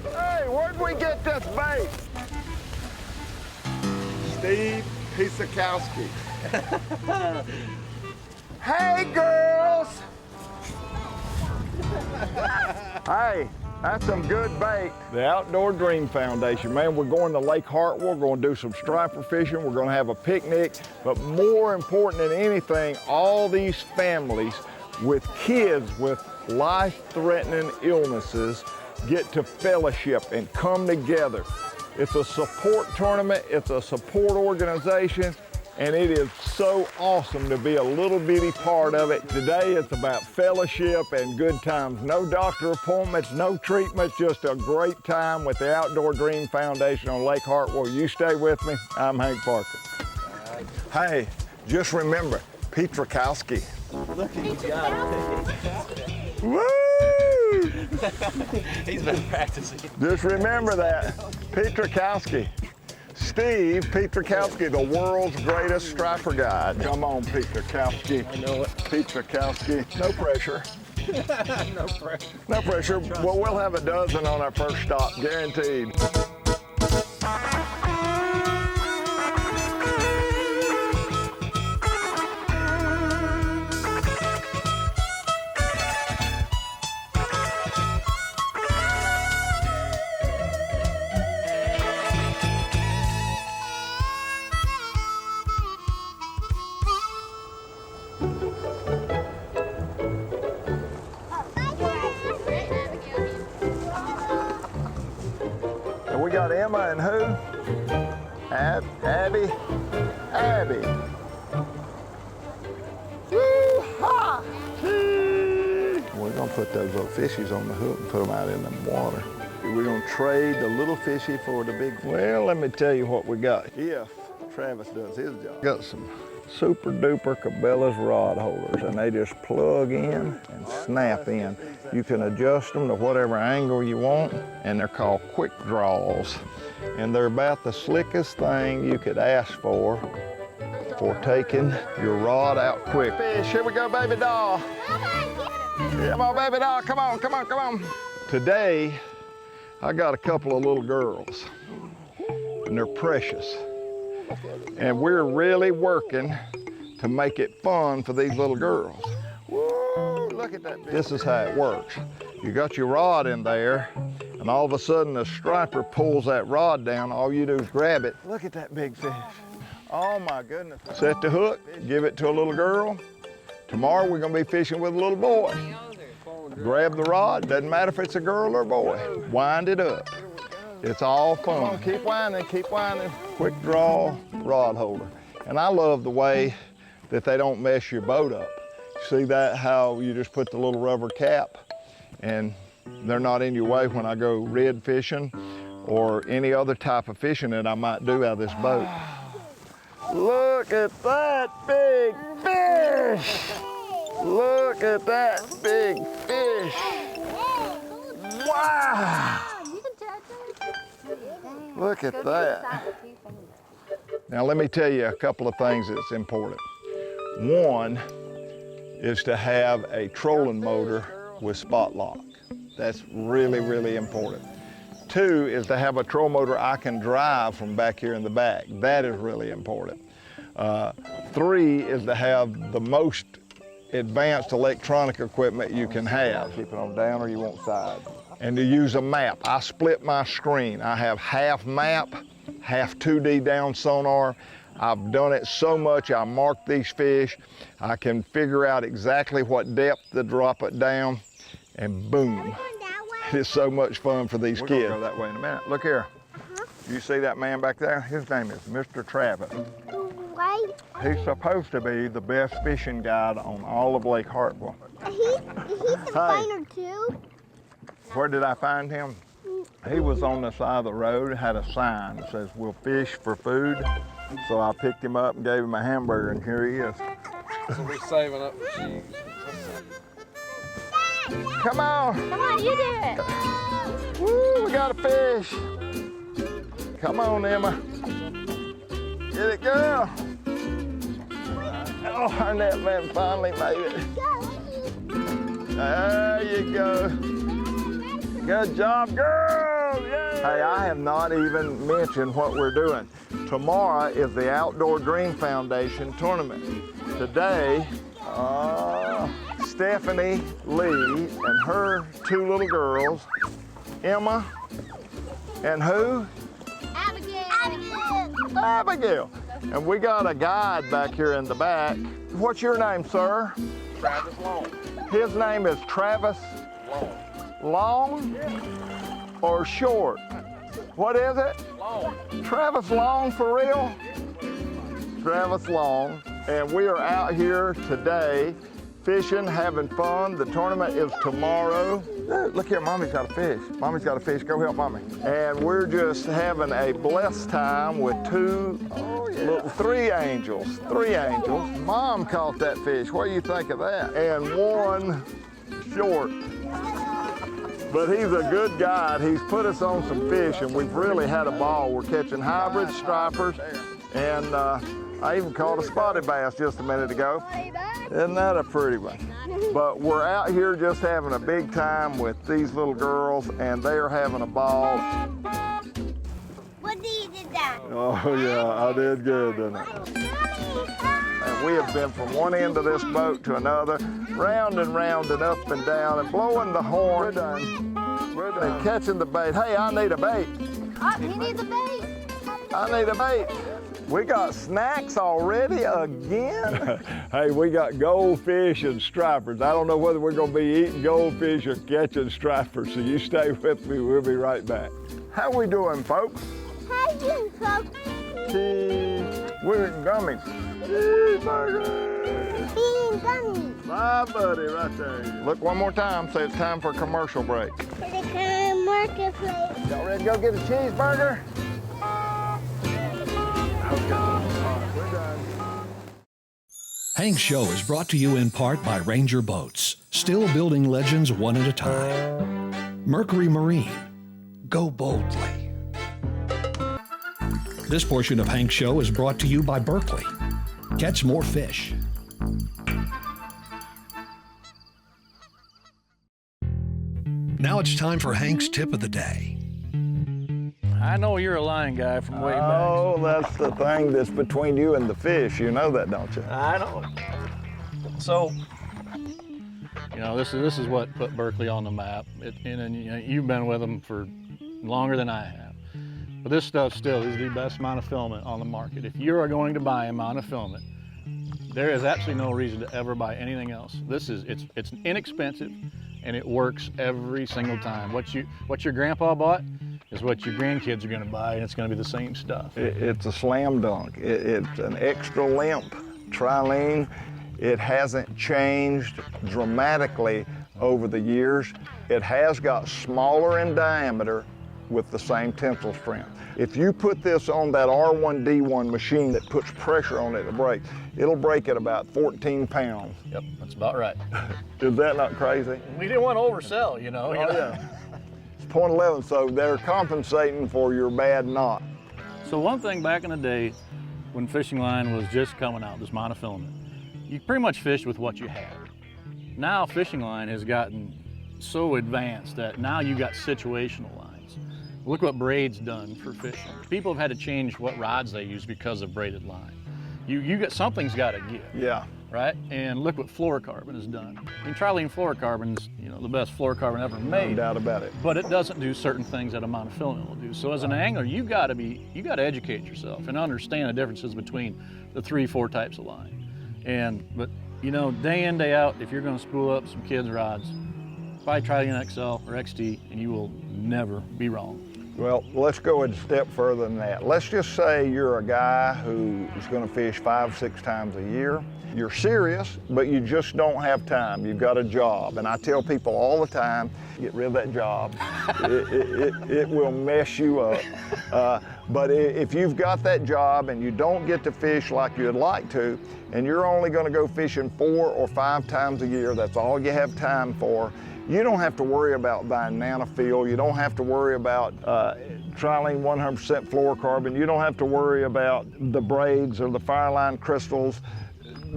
Hey, where'd we get this bait? Steve Pisakowski. Hey, girls! Hey, that's some good bait. The Outdoor Dream Foundation, man, we're going to Lake Hartwell, we're going to do some striper fishing, we're going to have a picnic, but more important than anything, all these families with kids with life-threatening illnesses get to fellowship and come together. It's a support tournament, it's a support organization, and it is so awesome to be a little bitty part of it. Today it's about fellowship and good times. No doctor appointments, no treatments, just a great time with the Outdoor Dream Foundation on Lake Hartwell. You stay with me, I'm Hank Parker. Hey, just remember, Pete Rakowski. Look at you guys. Woo! He's been practicing. Just remember that, Pete Rakowski. Steve Petrakowski, the world's greatest striper guide. Come on, Petrakowski. I know it. Petrakowski. No pressure. No pressure. No pressure. Well, we'll have a dozen on our first stop, guaranteed. We got Emma and who? Abby? Abby. Woo-ha! We're gonna put those little fishies on the hook and put them out in the water. We're gonna trade the little fishy for the big one. Well, let me tell you what we got. If Travis does his job. Got some super duper Cabela's rod holders, and they just plug in and snap in. You can adjust them to whatever angle you want, and they're called quick draws. And they're about the slickest thing you could ask for taking your rod out quick. Fish, here we go, baby doll. Come on, baby doll, come on, come on, come on. Today, I got a couple of little girls, and they're precious. And we're really working to make it fun for these little girls. Woo, look at that. This is how it works. You got your rod in there, and all of a sudden the striper pulls that rod down. All you do is grab it. Look at that big fish. Oh my goodness. Set the hook, give it to a little girl. Tomorrow we're gonna be fishing with a little boy. Grab the rod, doesn't matter if it's a girl or a boy. Wind it up. It's all fun. Come on, keep winding, keep winding. Quick draw rod holder. And I love the way that they don't mess your boat up. See that, how you just put the little rubber cap and they're not in your way when I go red fishing or any other type of fishing that I might do out of this boat. Look at that big fish! Look at that big fish! Wow! Look at that. Now let me tell you a couple of things that's important. One is to have a trolling motor with spot lock. That's really, really important. Two is to have a troll motor I can drive from back here in the back. That is really important. Three is to have the most advanced electronic equipment you can have. Keep it on down or you want side. And to use a map. I split my screen. I have half map, half 2D down sonar. I've done it so much, I mark these fish. I can figure out exactly what depth to drop it down, and boom. It is so much fun for these kids. We're gonna go that way in a minute. Look here. You see that man back there? His name is Mr. Travis. Right. He's supposed to be the best fishing guide on all of Lake Hartwell. He's a finder too. Where did I find him? He was on the side of the road, had a sign that says, "We'll fish for food." So I picked him up and gave him a hamburger, and here he is. So we're saving up for cheese. Come on. Come on, you do it. Woo, we got a fish. Come on, Emma. Get it, girl. Oh, our net man finally made it. There you go. Good job, girls. Hey, I have not even mentioned what we're doing. Tomorrow is the Outdoor Dream Foundation tournament. Today, Stephanie Lee and her two little girls, Emma and who? Abigail. Abigail. And we got a guide back here in the back. What's your name, sir? Travis Long. His name is Travis Long or short? What is it? Long. Travis Long for real? Travis Long. And we are out here today fishing, having fun. The tournament is tomorrow. Look here, Mommy's got a fish. Mommy's got a fish. Go help Mommy. And we're just having a blessed time with three angels. Mom caught that fish. What do you think of that? And one short. But he's a good guide. He's put us on some fish, and we've really had a ball. We're catching hybrid stripers, and I even caught a spotted bass just a minute ago. Isn't that a pretty one? But we're out here just having a big time with these little girls, and they are having a ball. What did you do that? Oh yeah, I did good, didn't I? And we have been from one end of this boat to another, round and up and down, and blowing the horn. We're done. And catching the bait. Hey, I need a bait. He needs a bait. I need a bait. We got snacks already again? Hey, we got goldfish and stripers. I don't know whether we're gonna be eating goldfish or catching stripers, so you stay with me, we'll be right back. How we doing, folks? How you, folks? We're eating gummies. Cheeseburger! Eating gummies. My buddy right there. Look one more time, say it's time for a commercial break. To the current marketplace. Y'all ready to go get a cheeseburger? Okay. All right, we're done. Hank's Show is brought to you in part by Ranger Boats, still building legends one at a time. Mercury Marine, go boldly. This portion of Hank's Show is brought to you by Berkeley. Catch more fish. Now it's time for Hank's Tip of the Day. I know you're a line guy from way back. Oh, that's the thing that's between you and the fish. You know that, don't you? I know. So, you know, this is what put Berkeley on the map. And you know, you've been with them for longer than I have. But this stuff still is the best monofilament on the market. If you are going to buy a monofilament, there is absolutely no reason to ever buy anything else. It's inexpensive, and it works every single time. What your grandpa bought is what your grandkids are going to buy, and it's going to be the same stuff. It's a slam dunk. It's an extra limp trilene. It hasn't changed dramatically over the years. It has got smaller in diameter with the same tensile strength. If you put this on that R1D1 machine that puts pressure on it to break, it'll break at about 14 pounds. Yep, that's about right. Is that not crazy? We didn't want to oversell, you know. Yeah. It's .11, so they're compensating for your bad knot. So one thing back in the day, when fishing line was just coming out, this monofilament, you pretty much fished with what you had. Now fishing line has gotten so advanced that now you got situational lines. Look what braid's done for fishing. People have had to change what rods they use because of braided line. Something's got to give. Yeah. Right? And look what fluorocarbon has done. I mean, trilene fluorocarbon's, you know, the best fluorocarbon ever made. No doubt about it. But it doesn't do certain things that a monofilament will do. So as an angler, you got to educate yourself and understand the differences between the 3-4 types of line. But you know, day in, day out, if you're going to spool up some kids' rods, buy Trilene XL or XT, and you will never be wrong. Well, let's go a step further than that. Let's just say you're a guy who is going to fish 5-6 times a year. You're serious, but you just don't have time. You've got a job. And I tell people all the time, get rid of that job. It will mess you up. But if you've got that job and you don't get to fish like you'd like to, and you're only going to go fishing 4 or 5 times a year, that's all you have time for, you don't have to worry about buying nanofill. You don't have to worry about Trilene 100% fluorocarbon. You don't have to worry about the braids or the Fireline crystals.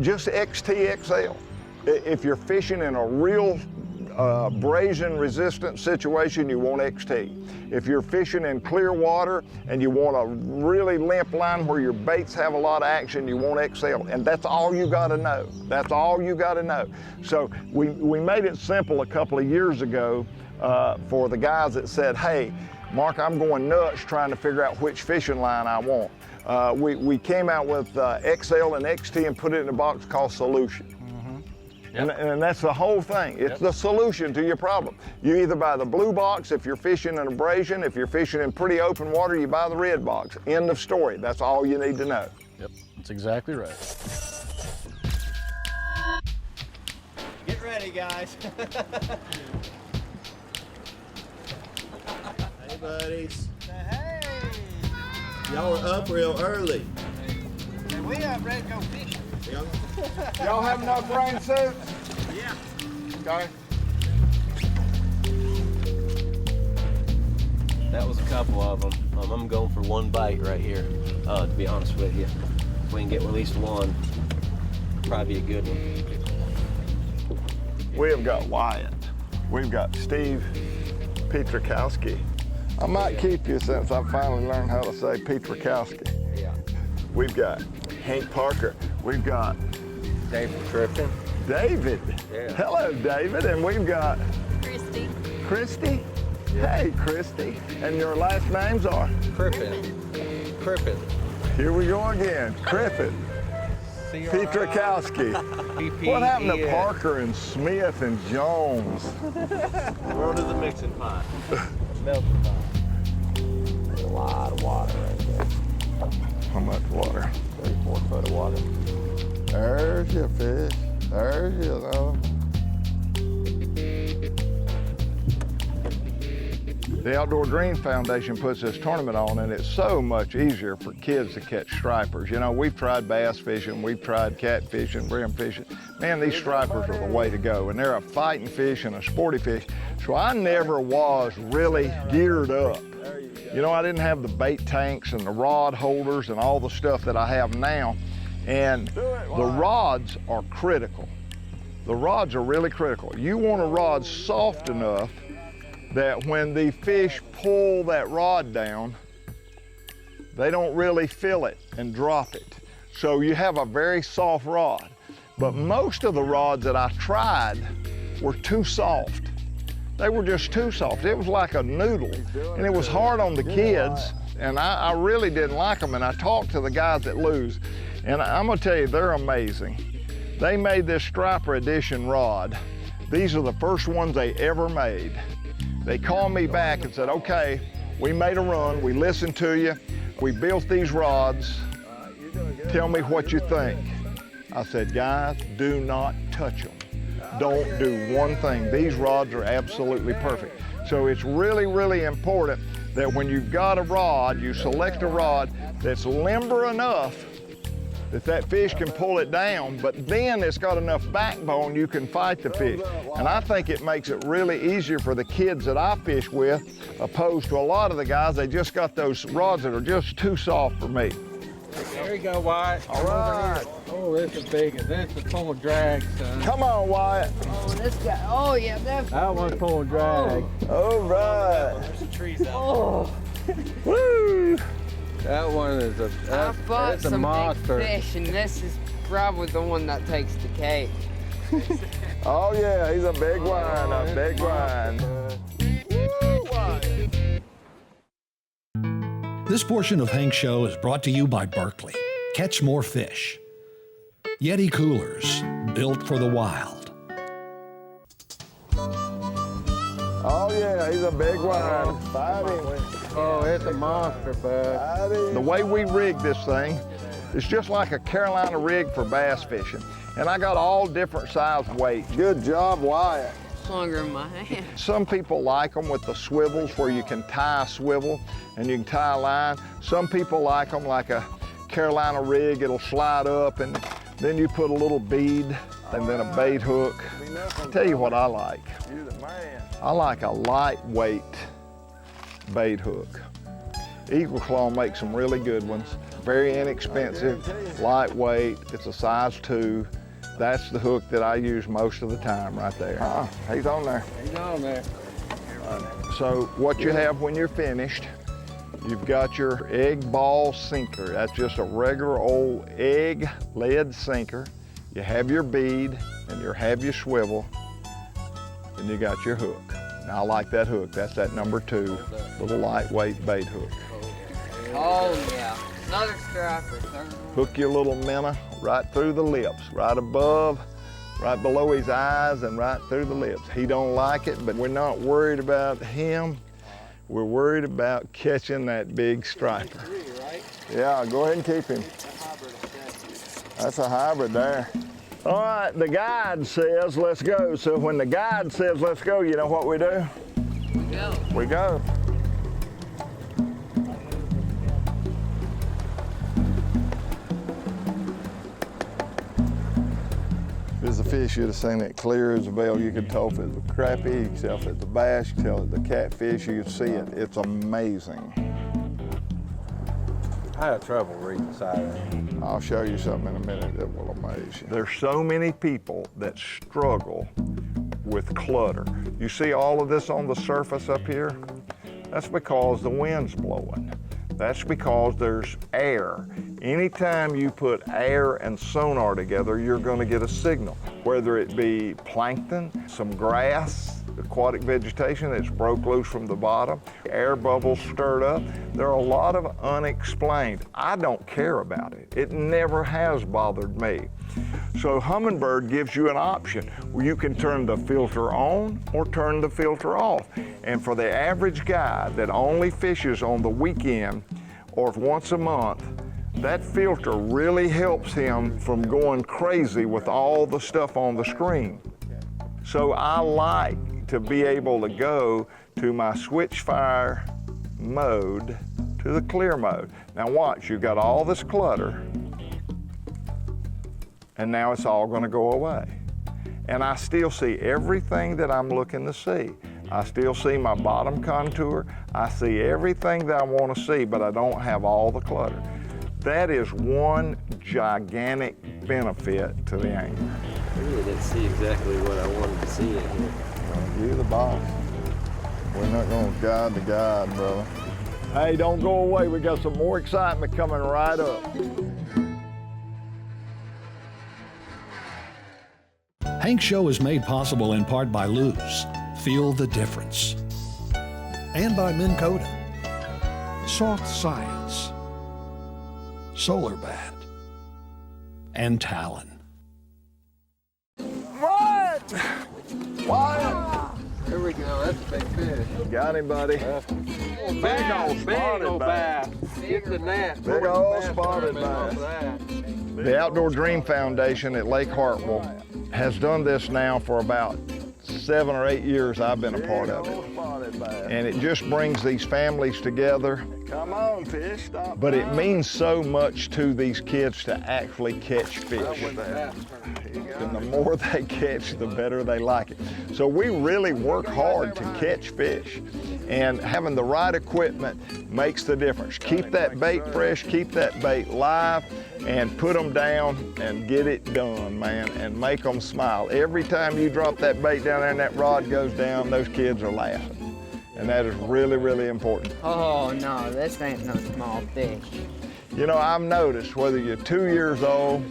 Just XTXL. If you're fishing in a real abrasion resistant situation, you want XT. If you're fishing in clear water and you want a really limp line where your baits have a lot of action, you want XL. And that's all you gotta know. That's all you gotta know. So we made it simple a couple of years ago for the guys that said, hey, Mark, I'm going nuts trying to figure out which fishing line I want. We came out with XL and XT and put it in a box called Solution. Yep. And that's the whole thing. It's the solution to your problem. You either buy the blue box if you're fishing in abrasion. If you're fishing in pretty open water, you buy the red box. End of story. That's all you need to know. Yep, that's exactly right. Get ready, guys. Hey, buddies. Hey! Y'all are up real early. And we are ready to go fishing. Y'all have enough rain suits? Yeah. Okay. That was a couple of them. I'm going for one bite right here, to be honest with you. If we can get at least one, probably be a good one. We have got Wyatt. We've got Steve Pietrkowski. I might keep you since I finally learned how to say Pietrkowski. Yeah. We've got Hank Parker. We've got David Crippen. David. Yeah. Hello, David. And we've got Christy. Christy. Yeah. Hey, Christy. And your last names are? Crippen. Crippen. Here we go again. Crippen. Pietrkowski. What happened to Parker and Smith and Jones? World is a mixing pot. Melting pot. There's a lot of water right there. How much water? 34 foot of water. There's your fish. There's your other. The Outdoor Green Foundation puts this tournament on, and it's so much easier for kids to catch stripers. You know, we've tried bass fishing, we've tried catfishing, brim fishing. Man, these stripers are the way to go, and they're a fighting fish and a sporty fish. So I never was really geared up. You know, I didn't have the bait tanks and the rod holders and all the stuff that I have now. And the rods are critical. The rods are really critical. You want a rod soft enough that when the fish pull that rod down, they don't really feel it and drop it. So you have a very soft rod. But most of the rods that I tried were too soft. They were just too soft. It was like a noodle, and it was hard on the kids, and I really didn't like them, and I talked to the guys that lose, and I'm gonna tell you, they're amazing. They made this Striper Edition rod. These are the first ones they ever made. They called me back and said, okay, we made a run, we listened to you, we built these rods, tell me what you think. I said, guys, do not touch them. Don't do one thing. These rods are absolutely perfect. So it's really, really important that when you've got a rod, you select a rod that's limber enough that fish can pull it down, but then it's got enough backbone you can fight the fish. And I think it makes it really easier for the kids that I fish with, opposed to a lot of the guys, they just got those rods that are just too soft for me. There you go, Wyatt. All right. Oh, this is big. This is pulling drag, son. Come on, Wyatt. Oh, this guy. Oh, yeah, that's. That one's pulling drag. All right. There's some trees out Oh, Woo! That one is a, I that's, fought that's a some monster. big fish, and this is probably the one that takes the cake. Oh yeah, he's a big one, a big one. Woo, Wyatt. This portion of Hank's Show is brought to you by Berkeley. Catch more fish. Yeti Coolers, built for the wild. Oh yeah, he's a big one. Fight him. Oh, it's a monster, bud. Fight him. The way we rig this thing is just like a Carolina rig for bass fishing. And I got all different size weights. Good job, Wyatt. It's longer in my hand. Some people like them with the swivels where you can tie a swivel and you can tie a line. Some people like them like a Carolina rig. It'll slide up and then you put a little bead and then a bait hook. I'll tell you what I like. I like a lightweight bait hook. Eagle Claw makes some really good ones. Very inexpensive, lightweight. It's a size 2. That's the hook that I use most of the time right there. He's on there. He's on there. So what you have when you're finished, you've got your egg ball sinker. That's just a regular old egg lead sinker. You have your bead and you have your swivel, and you got your hook. Now I like that hook. That's that number 2, little lightweight bait hook. Oh yeah, another striper. Hook your little minnow right through the lips, right above, right below his eyes and right through the lips. He don't like it, but we're not worried about him. We're worried about catching that big striper. Yeah, go ahead and keep him. That's a hybrid there. All right, the guide says let's go. So when the guide says let's go, you know what we do? We go. We go. If it's a fish, you'd have seen it clear as a bell. You could tell if it's a crappie, you could tell if it's a bass, you could tell if it's a catfish, you could see it. It's amazing. I had trouble reading the siren. I'll show you something in a minute that will amaze you. There's so many people that struggle with clutter. You see all of this on the surface up here? That's because the wind's blowing. That's because there's air. Anytime you put air and sonar together, you're going to get a signal, whether it be plankton, some grass, aquatic vegetation that's broke loose from the bottom, air bubbles stirred up. There are a lot of unexplained. I don't care about it. It never has bothered me. So Humminbird gives you an option where you can turn the filter on or turn the filter off. And for the average guy that only fishes on the weekend or once a month, that filter really helps him from going crazy with all the stuff on the screen. So I like to be able to go to my switch fire mode to the clear mode. Now watch, you've got all this clutter, and now it's all going to go away. And I still see everything that I'm looking to see. I still see my bottom contour. I see everything that I want to see, but I don't have all the clutter. That is one gigantic benefit to the angler. I really didn't see exactly what I wanted to see in here. You're the boss. We're not going to guide the guide, brother. Hey, don't go away. We got some more excitement coming right up. Hank's Show is made possible in part by Luz, Feel the Difference, and by Minn Kota, Soft Science, Solar Bat, and Talon. What? Here we go. That's a big fish. Got him, buddy. Big old bass. Get the net. Big old spotted bass. The Outdoor Dream Foundation at Lake Hartwell has done this now for about 7 or 8 years. I've been a part of it. And it just brings these families together. Come on, fish, stop. But it means so much to these kids to actually catch fish. And the more they catch, the better they like it. So we really work hard to catch fish. And having the right equipment makes the difference. Keep that bait fresh, keep that bait live, and put them down and get it done, man, and make them smile. Every time you drop that bait down there and that rod goes down, those kids are laughing. And that is really, really important. Oh no, this ain't no small fish. You know, I've noticed whether you're 2 years old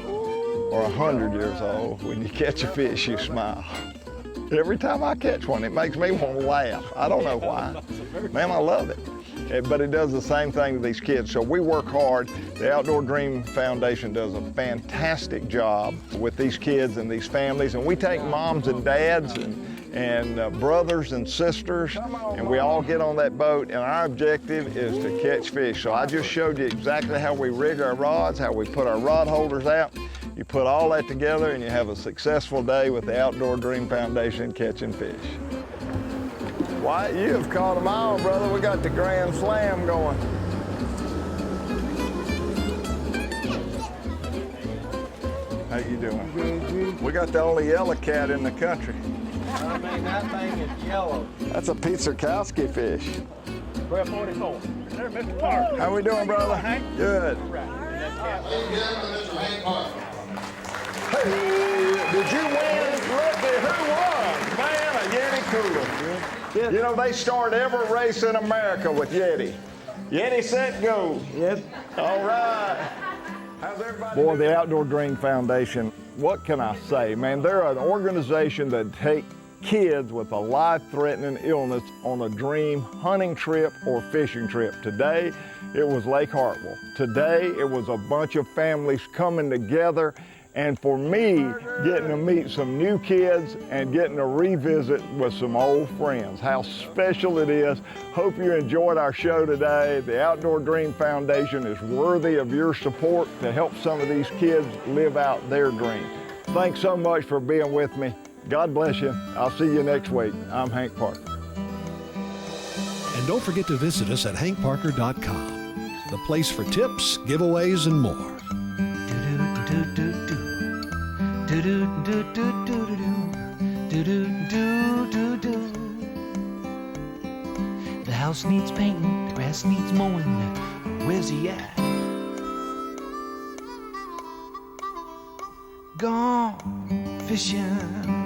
or 100 years old, when you catch a fish, you smile. Every time I catch one, it makes me want to laugh. I don't know why. Man, I love it. But it does the same thing to these kids. So we work hard. The Outdoor Dream Foundation does a fantastic job with these kids and these families. And we take moms and dads and brothers and sisters, and we all get on that boat, and our objective is to catch fish. So I just showed you exactly how we rig our rods, how we put our rod holders out. You put all that together and you have a successful day with the Outdoor Dream Foundation catching fish. Wyatt, you have caught them all, brother. We got the Grand Slam going. How you doing? Good. We got the only yellow cat in the country. I mean, that thing is yellow. That's a Pizarkowski fish. 1244. There, Mr. Park. How we doing, brother? Good. Right. Ladies and gentlemen, Mr. Hank Park. Hey, did you win? Looky, who won? Man, a Yeti cooler. You know, they start every race in America with Yeti. Yeti, set, go. Yep. All right. How's everybody? Boy, the Outdoor Dream Foundation, what can I say? Man, they're an organization that take kids with a life-threatening illness on a dream hunting trip or fishing trip. Today, it was Lake Hartwell. Today, it was a bunch of families coming together, and for me, getting to meet some new kids and getting to revisit with some old friends. How special it is. Hope you enjoyed our show today. The Outdoor Dream Foundation is worthy of your support to help some of these kids live out their dream. Thanks so much for being with me. God bless you. I'll see you next week. I'm Hank Parker. And don't forget to visit us at hankparker.com, the place for tips, giveaways, and more. The house needs painting, the grass needs mowing. Where's he at? Gone fishing.